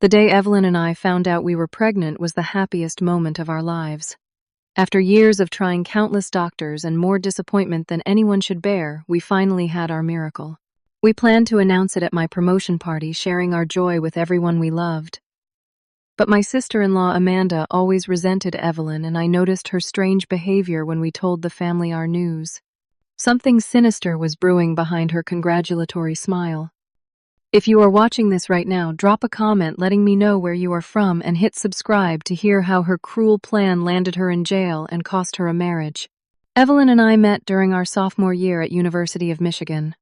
The day Evelyn and I found out we were pregnant was the happiest moment of our lives. After years of trying countless doctors and more disappointment than anyone should bear, we finally had our miracle. We planned to announce it at my promotion party, sharing our joy with everyone we loved. But my sister-in-law Amanda always resented Evelyn, and I noticed her strange behavior when we told the family our news. Something sinister was brewing behind her congratulatory smile. If you are watching this right now, drop a comment letting me know where you are from and hit subscribe to hear how her cruel plan landed her in jail and cost her a marriage. Evelyn and I met during our sophomore year at University of Michigan.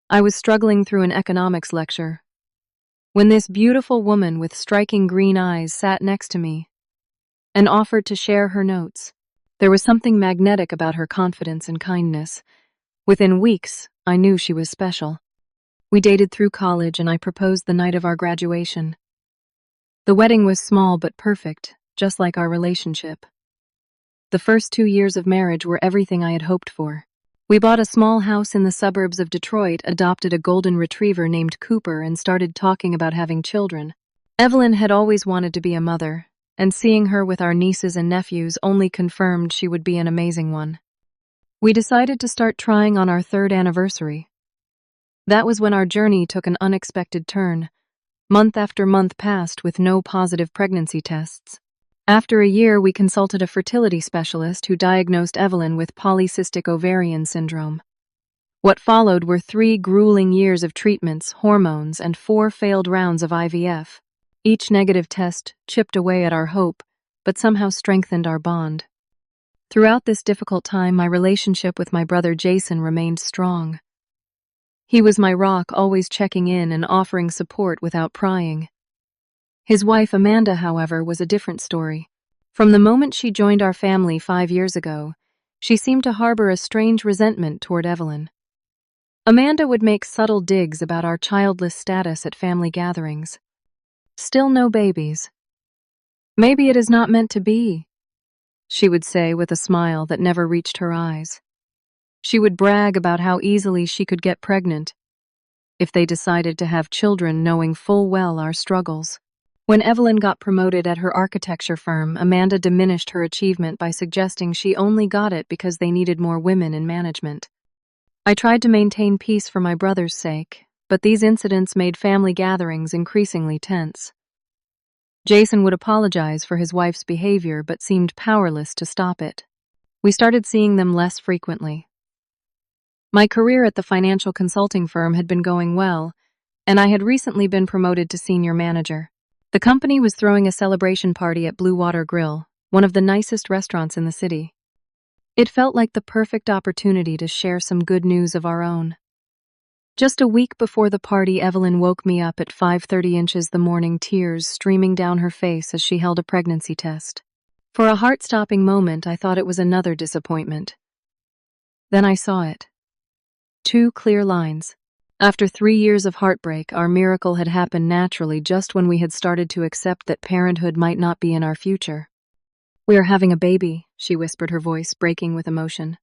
I was struggling through an economics lecture when this beautiful woman with striking green eyes sat next to me and offered to share her notes. There was something magnetic about her confidence and kindness. Within weeks, I knew she was special. We dated through college, and I proposed the night of our graduation. The wedding was small but perfect, just like our relationship. The first 2 years of marriage were everything I had hoped for. We bought a small house in the suburbs of Detroit, adopted a golden retriever named Cooper, and started talking about having children. Evelyn had always wanted to be a mother, and seeing her with our nieces and nephews only confirmed she would be an amazing one. We decided to start trying on our 3rd anniversary. That was when our journey took an unexpected turn. Month after month passed with no positive pregnancy tests. After a year, we consulted a fertility specialist who diagnosed Evelyn with polycystic ovarian syndrome. What followed were 3 grueling years of treatments, hormones, and 4 failed rounds of IVF. Each negative test chipped away at our hope, but somehow strengthened our bond. Throughout this difficult time, my relationship with my brother Jason remained strong. He was my rock, always checking in and offering support without prying. His wife, Amanda, however, was a different story. From the moment she joined our family 5 years ago, she seemed to harbor a strange resentment toward Evelyn. Amanda would make subtle digs about our childless status at family gatherings. "Still no babies. Maybe it is not meant to be," she would say with a smile that never reached her eyes. She would brag about how easily she could get pregnant if they decided to have children, knowing full well our struggles. When Evelyn got promoted at her architecture firm, Amanda diminished her achievement by suggesting she only got it because they needed more women in management. I tried to maintain peace for my brother's sake, but these incidents made family gatherings increasingly tense. Jason would apologize for his wife's behavior but seemed powerless to stop it. We started seeing them less frequently. My career at the financial consulting firm had been going well, and I had recently been promoted to senior manager. The company was throwing a celebration party at Blue Water Grill, one of the nicest restaurants in the city. It felt like the perfect opportunity to share some good news of our own. Just a week before the party, Evelyn woke me up at 5:30 inches the morning, tears streaming down her face as she held a pregnancy test. For a heart-stopping moment, I thought it was another disappointment. Then I saw it. 2 clear lines. After 3 years of heartbreak, our miracle had happened naturally just when we had started to accept that parenthood might not be in our future. "We are having a baby," she whispered, her voice breaking with emotion.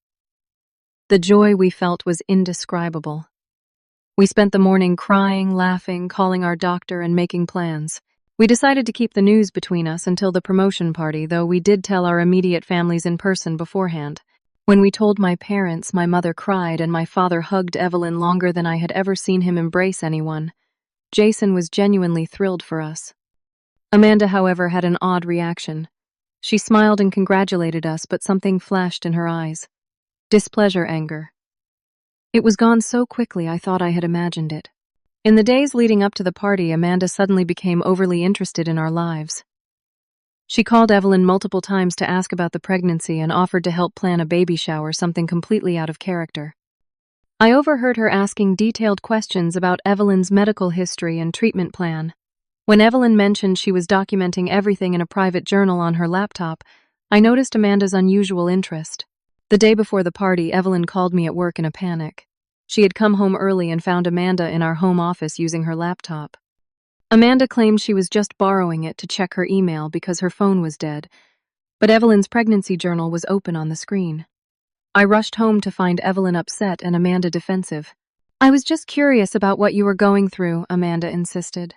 The joy we felt was indescribable. We spent the morning crying, laughing, calling our doctor, and making plans. We decided to keep the news between us until the promotion party, though we did tell our immediate families in person beforehand. When we told my parents, my mother cried and my father hugged Evelyn longer than I had ever seen him embrace anyone. Jason was genuinely thrilled for us. Amanda, however, had an odd reaction. She smiled and congratulated us, but something flashed in her eyes. Displeasure, anger. It was gone so quickly I thought I had imagined it. In the days leading up to the party, Amanda suddenly became overly interested in our lives. She called Evelyn multiple times to ask about the pregnancy and offered to help plan a baby shower, something completely out of character. I overheard her asking detailed questions about Evelyn's medical history and treatment plan. When Evelyn mentioned she was documenting everything in a private journal on her laptop, I noticed Amanda's unusual interest. The day before the party, Evelyn called me at work in a panic. She had come home early and found Amanda in our home office using her laptop. Amanda claimed she was just borrowing it to check her email because her phone was dead, but Evelyn's pregnancy journal was open on the screen. I rushed home to find Evelyn upset and Amanda defensive. "I was just curious about what you were going through," Amanda insisted.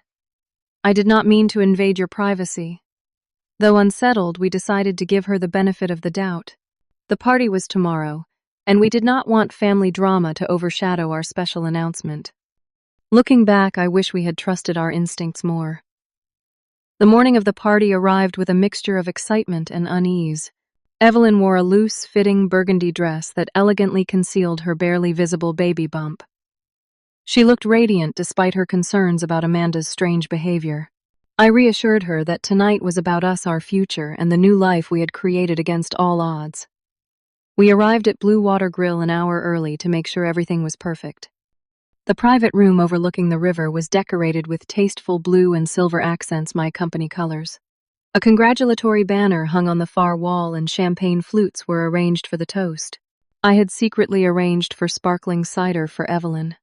I did not mean to invade your privacy. Though unsettled, we decided to give her the benefit of the doubt. The party was tomorrow, and we did not want family drama to overshadow our special announcement. Looking back, I wish we had trusted our instincts more. The morning of the party arrived with a mixture of excitement and unease. Evelyn wore a loose, fitting burgundy dress that elegantly concealed her barely visible baby bump. She looked radiant despite her concerns about Amanda's strange behavior. I reassured her that tonight was about us, our future, and the new life we had created against all odds. We arrived at Blue Water Grill an hour early to make sure everything was perfect. The private room overlooking the river was decorated with tasteful blue and silver accents, my company colors. A congratulatory banner hung on the far wall and champagne flutes were arranged for the toast. I had secretly arranged for sparkling cider for Evelyn.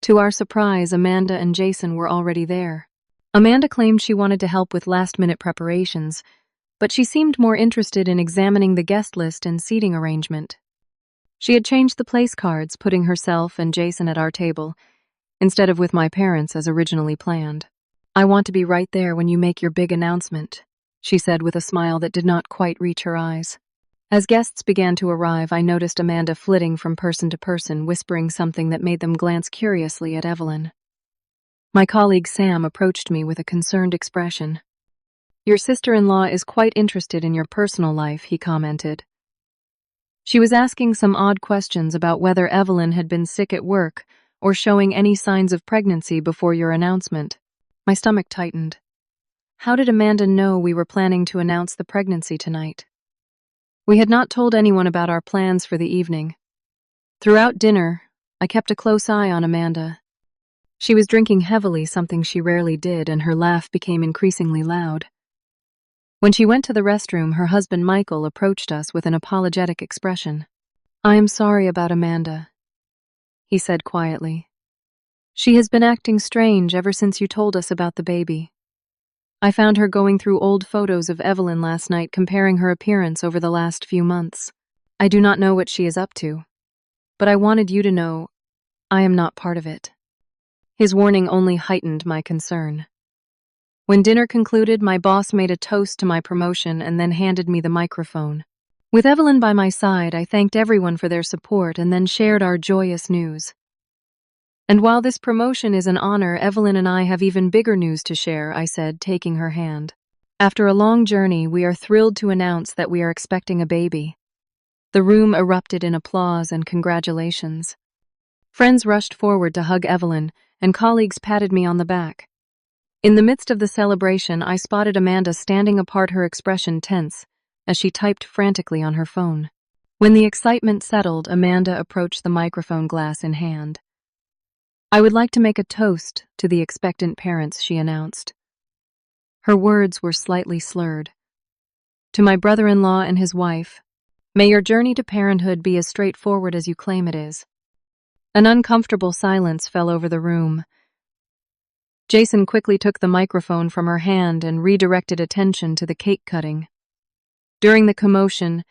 To our surprise, Amanda and Jason were already there. Amanda claimed she wanted to help with last-minute preparations, but she seemed more interested in examining the guest list and seating arrangement. She had changed the place cards, putting herself and Jason at our table, instead of with my parents as originally planned. "I want to be right there when you make your big announcement," she said with a smile that did not quite reach her eyes. As guests began to arrive, I noticed Amanda flitting from person to person, whispering something that made them glance curiously at Evelyn. My colleague Sam approached me with a concerned expression. "Your sister-in-law is quite interested in your personal life," he commented. She was asking some odd questions about whether Evelyn had been sick at work or showing any signs of pregnancy before your announcement. My stomach tightened. How did Amanda know we were planning to announce the pregnancy tonight? We had not told anyone about our plans for the evening. Throughout dinner, I kept a close eye on Amanda. She was drinking heavily, something she rarely did, and her laugh became increasingly loud. When she went to the restroom, her husband Michael approached us with an apologetic expression. "I am sorry about Amanda," he said quietly. "She has been acting strange ever since you told us about the baby. I found her going through old photos of Evelyn last night, comparing her appearance over the last few months. I do not know what she is up to, but I wanted you to know I am not part of it." His warning only heightened my concern. When dinner concluded, my boss made a toast to my promotion and then handed me the microphone. With Evelyn by my side, I thanked everyone for their support and then shared our joyous news. "And while this promotion is an honor, Evelyn and I have even bigger news to share," I said, taking her hand. "After a long journey, we are thrilled to announce that we are expecting a baby." The room erupted in applause and congratulations. Friends rushed forward to hug Evelyn, and colleagues patted me on the back. In the midst of the celebration, I spotted Amanda standing apart, her expression tense, as she typed frantically on her phone. When the excitement settled, Amanda approached the microphone, glass in hand. "I would like to make a toast to the expectant parents," she announced. Her words were slightly slurred. "To my brother-in-law and his wife, may your journey to parenthood be as straightforward as you claim it is." An uncomfortable silence fell over the room. Jason quickly took the microphone from her hand and redirected attention to the cake cutting. During the commotion,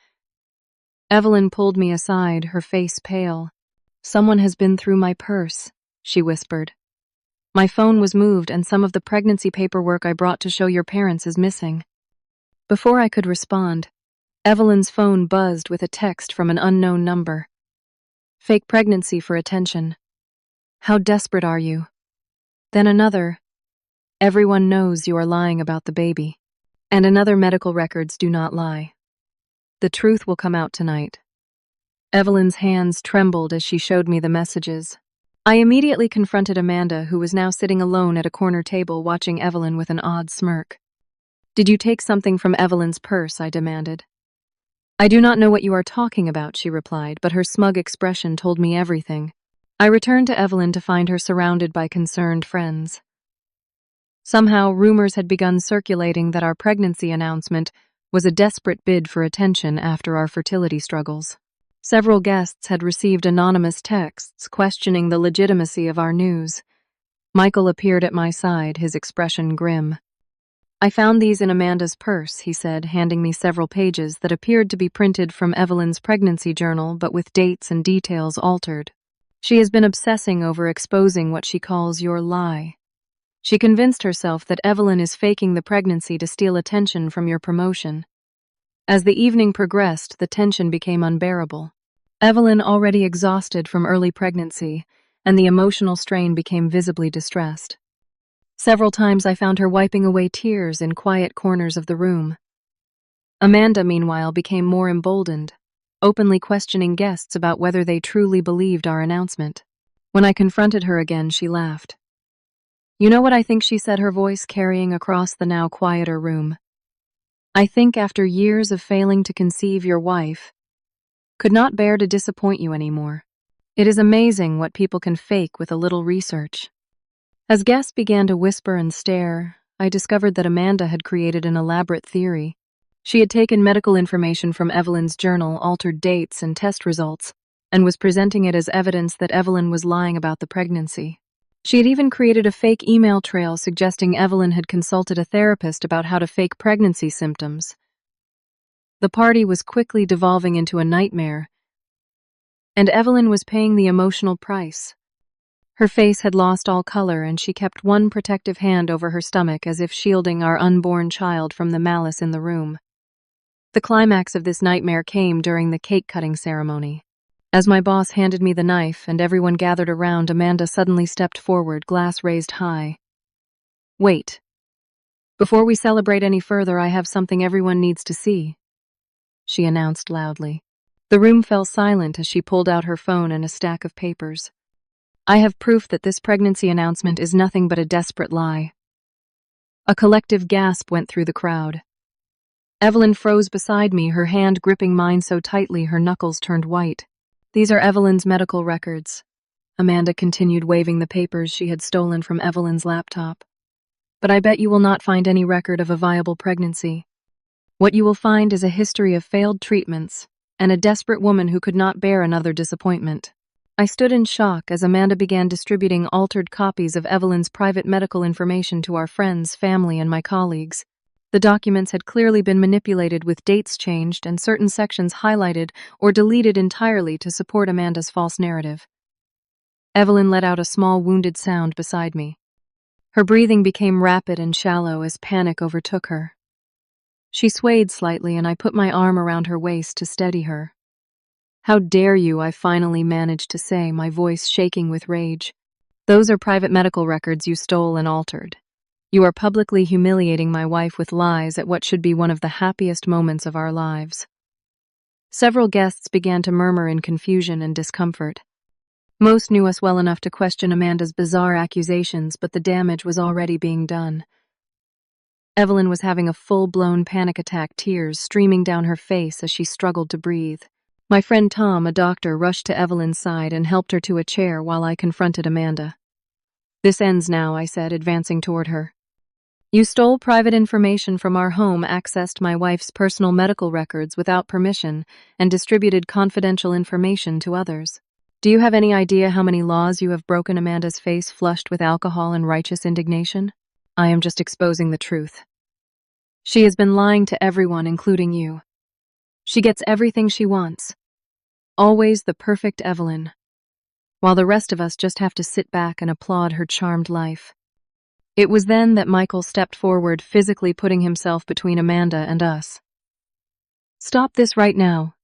Evelyn pulled me aside, her face pale. "Someone has been through my purse," she whispered. "My phone was moved and some of the pregnancy paperwork I brought to show your parents is missing." Before I could respond, Evelyn's phone buzzed with a text from an unknown number. "Fake pregnancy for attention. How desperate are you?" Then another, "Everyone knows you are lying about the baby." And another, "Medical records do not lie. The truth will come out tonight." Evelyn's hands trembled as she showed me the messages. I immediately confronted Amanda, who was now sitting alone at a corner table watching Evelyn with an odd smirk. "Did you take something from Evelyn's purse?" I demanded. "I do not know what you are talking about," she replied, but her smug expression told me everything. I returned to Evelyn to find her surrounded by concerned friends. Somehow, rumors had begun circulating that our pregnancy announcement was a desperate bid for attention after our fertility struggles. Several guests had received anonymous texts questioning the legitimacy of our news. Michael appeared at my side, his expression grim. "I found these in Amanda's purse," he said, handing me several pages that appeared to be printed from Evelyn's pregnancy journal, but with dates and details altered. "She has been obsessing over exposing what she calls your lie." She convinced herself that Evelyn is faking the pregnancy to steal attention from your promotion. As the evening progressed, the tension became unbearable. Evelyn, already exhausted from early pregnancy, and the emotional strain became visibly distressed. Several times I found her wiping away tears in quiet corners of the room. Amanda, meanwhile, became more emboldened, openly questioning guests about whether they truly believed our announcement. When I confronted her again, she laughed. "You know what I think," she said, her voice carrying across the now quieter room. "I think after years of failing to conceive, your wife could not bear to disappoint you anymore. It is amazing what people can fake with a little research." As guests began to whisper and stare, I discovered that Amanda had created an elaborate theory. She had taken medical information from Evelyn's journal, altered dates and test results, and was presenting it as evidence that Evelyn was lying about the pregnancy. She had even created a fake email trail suggesting Evelyn had consulted a therapist about how to fake pregnancy symptoms. The party was quickly devolving into a nightmare, and Evelyn was paying the emotional price. Her face had lost all color, and she kept one protective hand over her stomach as if shielding our unborn child from the malice in the room. The climax of this nightmare came during the cake-cutting ceremony. As my boss handed me the knife and everyone gathered around, Amanda suddenly stepped forward, glass raised high. "Wait. Before we celebrate any further, I have something everyone needs to see," she announced loudly. The room fell silent as she pulled out her phone and a stack of papers. "I have proof that this pregnancy announcement is nothing but a desperate lie." A collective gasp went through the crowd. Evelyn froze beside me, her hand gripping mine so tightly her knuckles turned white. "These are Evelyn's medical records." Amanda continued, waving the papers she had stolen from Evelyn's laptop. "But I bet you will not find any record of a viable pregnancy. What you will find is a history of failed treatments and a desperate woman who could not bear another disappointment." I stood in shock as Amanda began distributing altered copies of Evelyn's private medical information to our friends, family, and my colleagues. The documents had clearly been manipulated, with dates changed and certain sections highlighted or deleted entirely to support Amanda's false narrative. Evelyn let out a small wounded sound beside me. Her breathing became rapid and shallow as panic overtook her. She swayed slightly, and I put my arm around her waist to steady her. "How dare you," I finally managed to say, my voice shaking with rage. "Those are private medical records you stole and altered. You are publicly humiliating my wife with lies at what should be one of the happiest moments of our lives." Several guests began to murmur in confusion and discomfort. Most knew us well enough to question Amanda's bizarre accusations, but the damage was already being done. Evelyn was having a full-blown panic attack, tears streaming down her face as she struggled to breathe. My friend Tom, a doctor, rushed to Evelyn's side and helped her to a chair while I confronted Amanda. "This ends now," I said, advancing toward her. "You stole private information from our home, accessed my wife's personal medical records without permission, and distributed confidential information to others. Do you have any idea how many laws you have broken?" Amanda's face flushed with alcohol and righteous indignation. "I am just exposing the truth. She has been lying to everyone, including you. She gets everything she wants. Always the perfect Evelyn, while the rest of us just have to sit back and applaud her charmed life." It was then that Michael stepped forward, physically putting himself between Amanda and us. "Stop this right now,"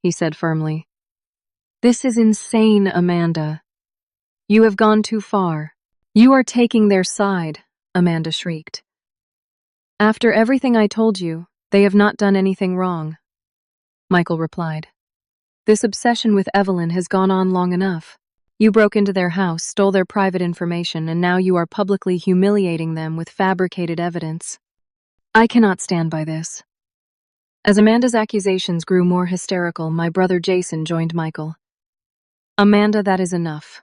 he said firmly. "This is insane, Amanda. You have gone too far. You are taking their side," Amanda shrieked. "After everything I told you, they have not done anything wrong," Michael replied. "This obsession with Evelyn has gone on long enough. You broke into their house, stole their private information, and now you are publicly humiliating them with fabricated evidence. I cannot stand by this." As Amanda's accusations grew more hysterical, my brother Jason joined Michael. "Amanda, that is enough.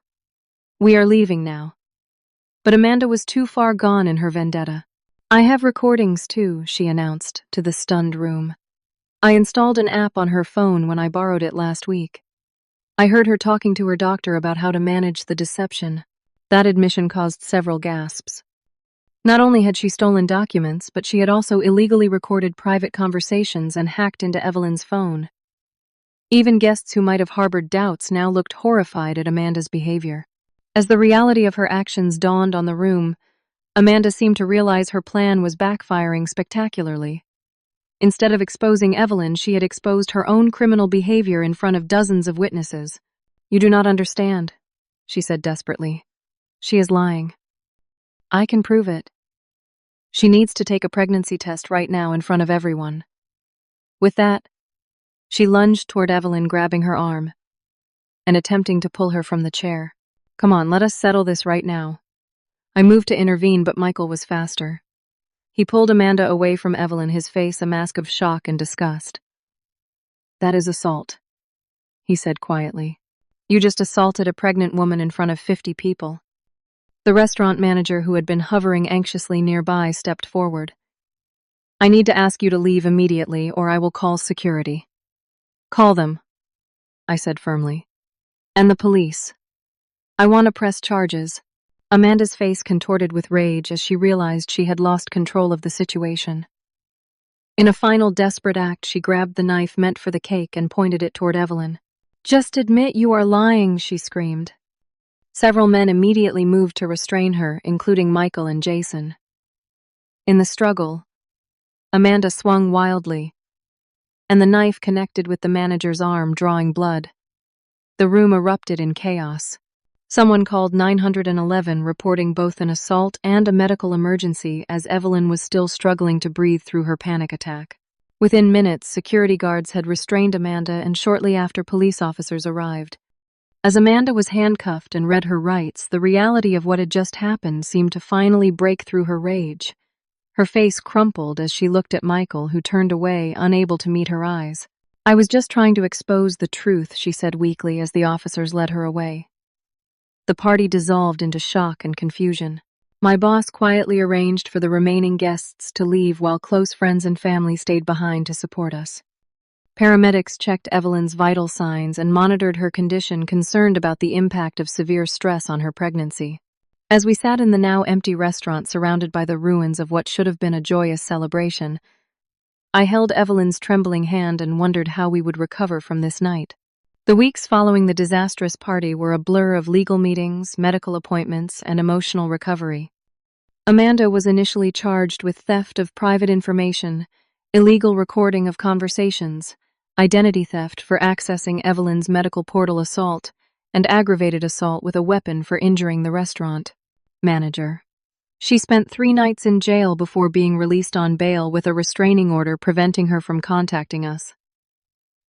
We are leaving now." But Amanda was too far gone in her vendetta. "I have recordings too," she announced to the stunned room. "I installed an app on her phone when I borrowed it last week. I heard her talking to her doctor about how to manage the deception." That admission caused several gasps. Not only had she stolen documents, but she had also illegally recorded private conversations and hacked into Evelyn's phone. Even guests who might have harbored doubts now looked horrified at Amanda's behavior. As the reality of her actions dawned on the room, Amanda seemed to realize her plan was backfiring spectacularly. Instead of exposing Evelyn, she had exposed her own criminal behavior in front of dozens of witnesses. "You do not understand," she said desperately. "She is lying. I can prove it. She needs to take a pregnancy test right now in front of everyone." With that, she lunged toward Evelyn, grabbing her arm and attempting to pull her from the chair. "Come on, let us settle this right now." I moved to intervene, but Michael was faster. He pulled Amanda away from Evelyn, his face a mask of shock and disgust. "That is assault," he said quietly. "You just assaulted a pregnant woman in front of 50 people. The restaurant manager, who had been hovering anxiously nearby, stepped forward. "I need to ask you to leave immediately, or I will call security." "Call them," I said firmly. "And the police. I want to press charges." Amanda's face contorted with rage as she realized she had lost control of the situation. In a final desperate act, she grabbed the knife meant for the cake and pointed it toward Evelyn. "Just admit you are lying," she screamed. Several men immediately moved to restrain her, including Michael and Jason. In the struggle, Amanda swung wildly, and the knife connected with the manager's arm, drawing blood. The room erupted in chaos. Someone called 911, reporting both an assault and a medical emergency as Evelyn was still struggling to breathe through her panic attack. Within minutes, security guards had restrained Amanda, and shortly after, police officers arrived. As Amanda was handcuffed and read her rights, the reality of what had just happened seemed to finally break through her rage. Her face crumpled as she looked at Michael, who turned away, unable to meet her eyes. "I was just trying to expose the truth," she said weakly as the officers led her away. The party dissolved into shock and confusion. My boss quietly arranged for the remaining guests to leave while close friends and family stayed behind to support us. Paramedics checked Evelyn's vital signs and monitored her condition, concerned about the impact of severe stress on her pregnancy. As we sat in the now empty restaurant surrounded by the ruins of what should have been a joyous celebration, I held Evelyn's trembling hand and wondered how we would recover from this night. The weeks following the disastrous party were a blur of legal meetings, medical appointments, and emotional recovery. Amanda was initially charged with theft of private information, illegal recording of conversations, identity theft for accessing Evelyn's medical portal, assault, and aggravated assault with a weapon for injuring the restaurant manager. She spent 3 nights in jail before being released on bail with a restraining order preventing her from contacting us.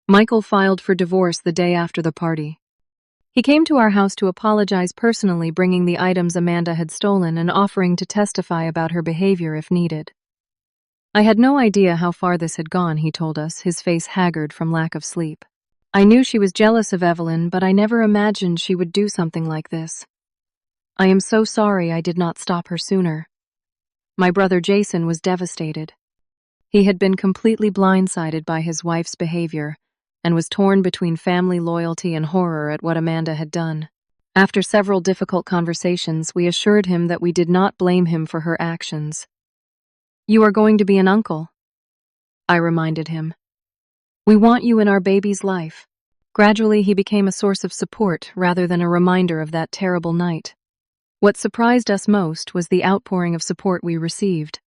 Michael filed for divorce the day after the party. He came to our house to apologize personally, bringing the items Amanda had stolen and offering to testify about her behavior if needed. "I had no idea how far this had gone," he told us, his face haggard from lack of sleep. "I knew she was jealous of Evelyn, but I never imagined she would do something like this. I am so sorry I did not stop her sooner." My brother Jason was devastated. He had been completely blindsided by his wife's behavior and was torn between family loyalty and horror at what Amanda had done. After several difficult conversations, we assured him that we did not blame him for her actions. "You are going to be an uncle," I reminded him. "We want you in our baby's life." Gradually, he became a source of support rather than a reminder of that terrible night. What surprised us most was the outpouring of support we received.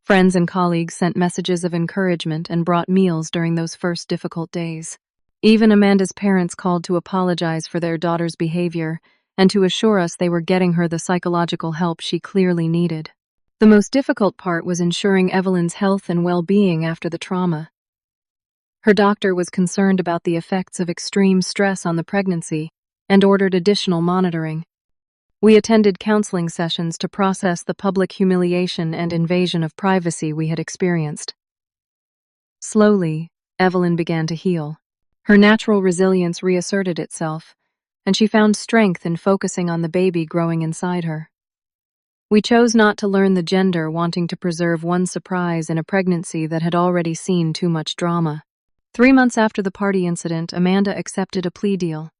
Friends and colleagues sent messages of encouragement and brought meals during those first difficult days. Even Amanda's parents called to apologize for their daughter's behavior and to assure us they were getting her the psychological help she clearly needed. The most difficult part was ensuring Evelyn's health and well-being after the trauma. Her doctor was concerned about the effects of extreme stress on the pregnancy and ordered additional monitoring. We attended counseling sessions to process the public humiliation and invasion of privacy we had experienced. Slowly, Evelyn began to heal. Her natural resilience reasserted itself, and she found strength in focusing on the baby growing inside her. We chose not to learn the gender, wanting to preserve one surprise in a pregnancy that had already seen too much drama. 3 months after the party incident, Amanda accepted a plea deal.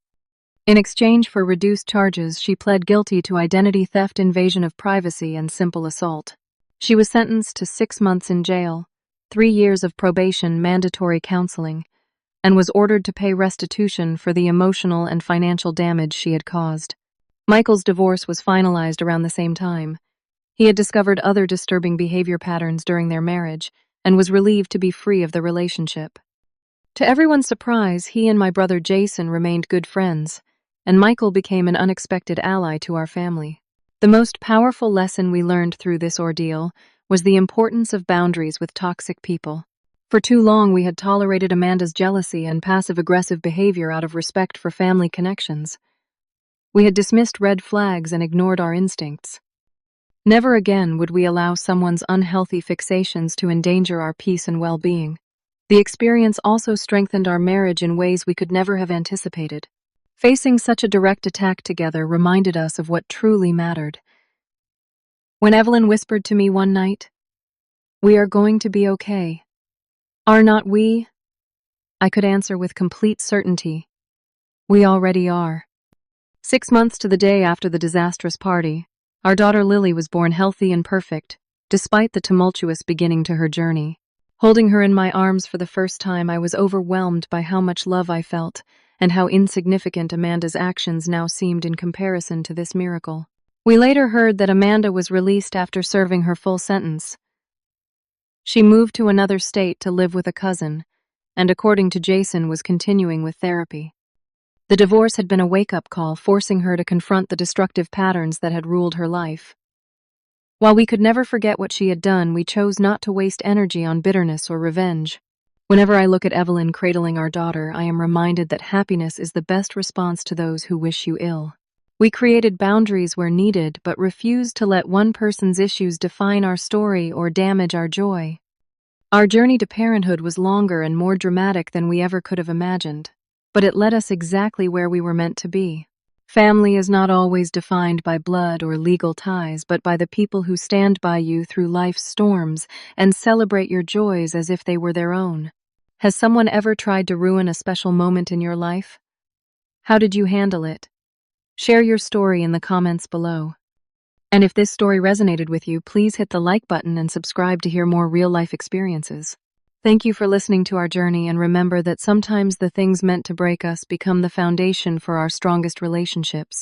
In exchange for reduced charges, she pled guilty to identity theft, invasion of privacy, and simple assault. She was sentenced to 6 months in jail, 3 years of probation, mandatory counseling, and was ordered to pay restitution for the emotional and financial damage she had caused. Michael's divorce was finalized around the same time. He had discovered other disturbing behavior patterns during their marriage and was relieved to be free of the relationship. To everyone's surprise, he and my brother Jason remained good friends, and Michael became an unexpected ally to our family. The most powerful lesson we learned through this ordeal was the importance of boundaries with toxic people. For too long, we had tolerated Amanda's jealousy and passive-aggressive behavior out of respect for family connections. We had dismissed red flags and ignored our instincts. Never again would we allow someone's unhealthy fixations to endanger our peace and well-being. The experience also strengthened our marriage in ways we could never have anticipated. Facing such a direct attack together reminded us of what truly mattered. When Evelyn whispered to me one night, "We are going to be okay. Are not we?" I could answer with complete certainty, "We already are." 6 months to the day after the disastrous party, our daughter Lily was born healthy and perfect, despite the tumultuous beginning to her journey. Holding her in my arms for the first time, I was overwhelmed by how much love I felt and how insignificant Amanda's actions now seemed in comparison to this miracle. We later heard that Amanda was released after serving her full sentence. She moved to another state to live with a cousin, and according to Jason, was continuing with therapy. The divorce had been a wake-up call, forcing her to confront the destructive patterns that had ruled her life. While we could never forget what she had done, we chose not to waste energy on bitterness or revenge. Whenever I look at Evelyn cradling our daughter, I am reminded that happiness is the best response to those who wish you ill. We created boundaries where needed, but refused to let one person's issues define our story or damage our joy. Our journey to parenthood was longer and more dramatic than we ever could have imagined, but it led us exactly where we were meant to be. Family is not always defined by blood or legal ties, but by the people who stand by you through life's storms and celebrate your joys as if they were their own. Has someone ever tried to ruin a special moment in your life? How did you handle it? Share your story in the comments below. And if this story resonated with you, please hit the like button and subscribe to hear more real-life experiences. Thank you for listening to our journey, and remember that sometimes the things meant to break us become the foundation for our strongest relationships.